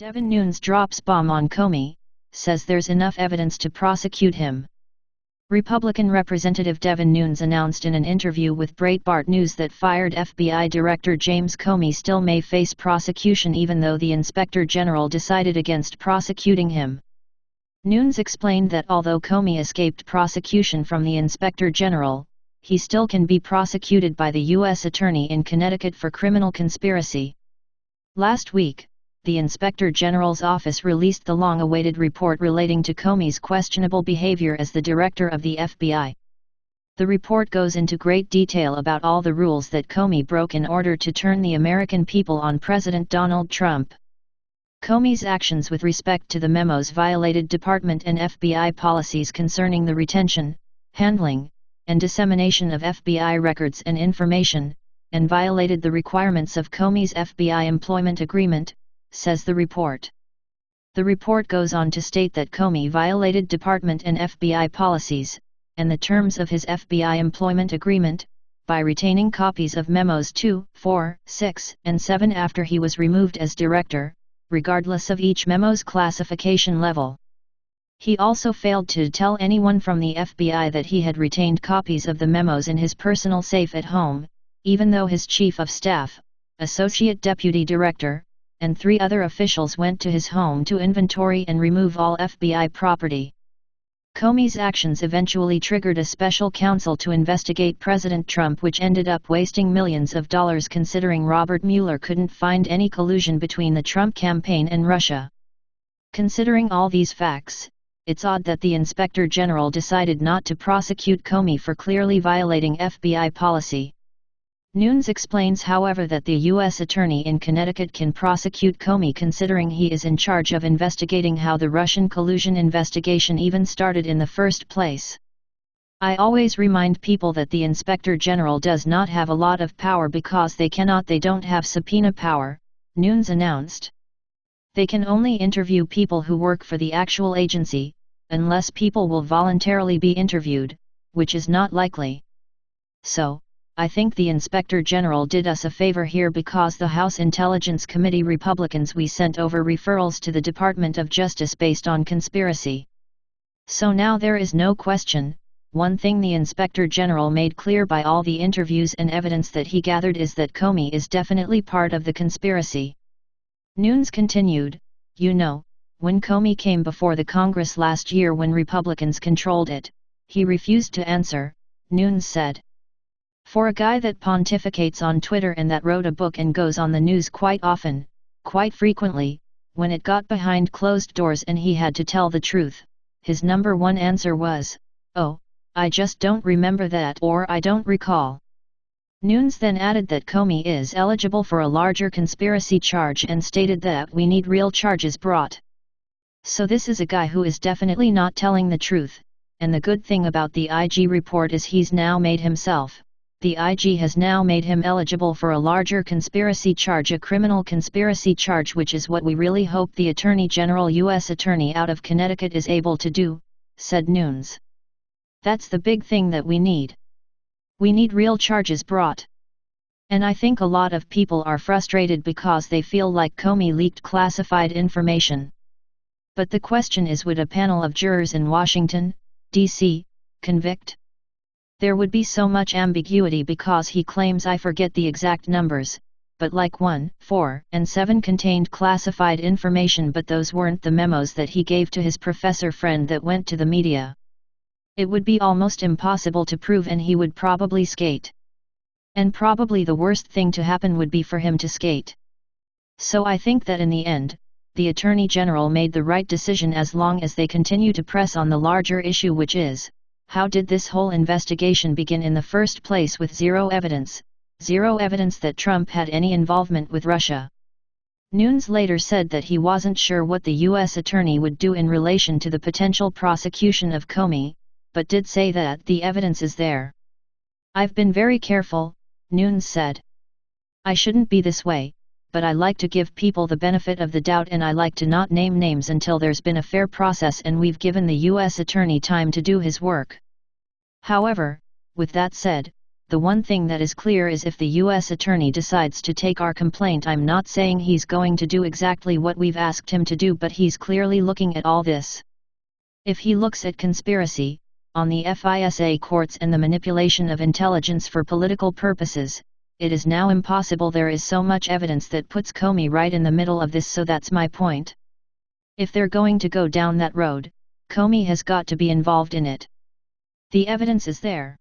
Devin Nunes drops bomb on Comey, says there's enough evidence to prosecute him. Republican Representative Devin Nunes announced in an interview with Breitbart News that fired FBI Director James Comey still may face prosecution even though the Inspector General decided against prosecuting him. Nunes explained that although Comey escaped prosecution from the Inspector General, he still can be prosecuted by the U.S. Attorney in Connecticut for criminal conspiracy. Last week, the Inspector General's office released the long-awaited report relating to Comey's questionable behavior as the director of the FBI. The report goes into great detail about all the rules that Comey broke in order to turn the American people on President Donald Trump. Comey's actions with respect to the memos violated Department and FBI policies concerning the retention, handling, and dissemination of FBI records and information, and violated the requirements of Comey's FBI employment agreement, says the report. The report goes on to state that Comey violated Department and FBI policies, and the terms of his FBI employment agreement, by retaining copies of memos 2, 4, 6, and 7 after he was removed as director, regardless of each memo's classification level. He also failed to tell anyone from the FBI that he had retained copies of the memos in his personal safe at home, even though his chief of staff, associate deputy director, and 3 other officials went to his home to inventory and remove all FBI property. Comey's actions eventually triggered a special counsel to investigate President Trump, which ended up wasting millions of dollars considering Robert Mueller couldn't find any collusion between the Trump campaign and Russia. Considering all these facts, it's odd that the Inspector General decided not to prosecute Comey for clearly violating FBI policy. Nunes explains, however, that the U.S. Attorney in Connecticut can prosecute Comey considering he is in charge of investigating how the Russian collusion investigation even started in the first place. I always remind people that the Inspector General does not have a lot of power because they don't have subpoena power, Nunes announced. They can only interview people who work for the actual agency, unless people will voluntarily be interviewed, which is not likely. So, I think the Inspector General did us a favor here because the House Intelligence Committee Republicans we sent over referrals to the Department of Justice based on conspiracy. So now there is no question, one thing the Inspector General made clear by all the interviews and evidence that he gathered is that Comey is definitely part of the conspiracy. Nunes continued, you know, when Comey came before the Congress last year when Republicans controlled it, he refused to answer, Nunes said. For a guy that pontificates on Twitter and that wrote a book and goes on the news quite often, quite frequently, when it got behind closed doors and he had to tell the truth, his number one answer was, "Oh, I just don't remember that," or "I don't recall." Nunes then added that Comey is eligible for a larger conspiracy charge and stated that we need real charges brought. So this is a guy who is definitely not telling the truth, and the good thing about the IG report is he's now made himself. The IG has now made him eligible for a larger conspiracy charge, a criminal conspiracy charge, which is what we really hope the Attorney General, U.S. Attorney out of Connecticut, is able to do, said Nunes. That's the big thing that we need. We need real charges brought. And I think a lot of people are frustrated because they feel like Comey leaked classified information. But the question is, would a panel of jurors in Washington, D.C., convict? There would be so much ambiguity because he claims, I forget the exact numbers, but like 1, 4, and 7 contained classified information, but those weren't the memos that he gave to his professor friend that went to the media. It would be almost impossible to prove and he would probably skate. And probably the worst thing to happen would be for him to skate. So I think that in the end, the Attorney General made the right decision as long as they continue to press on the larger issue, which is, how did this whole investigation begin in the first place with zero evidence that Trump had any involvement with Russia? Nunes later said that he wasn't sure what the U.S. Attorney would do in relation to the potential prosecution of Comey, but did say that the evidence is there. I've been very careful, Nunes said. I shouldn't be this way, but I like to give people the benefit of the doubt and I like to not name names until there's been a fair process and we've given the U.S. Attorney time to do his work. However, with that said, The one thing that is clear is if the U.S. Attorney decides to take our complaint, I'm not saying he's going to do exactly what we've asked him to do, but he's clearly looking at all this. If he looks at conspiracy, on the FISA courts and the manipulation of intelligence for political purposes, it is now impossible. There is so much evidence that puts Comey right in the middle of this, so that's my point. If they're going to go down that road, Comey has got to be involved in it. The evidence is there.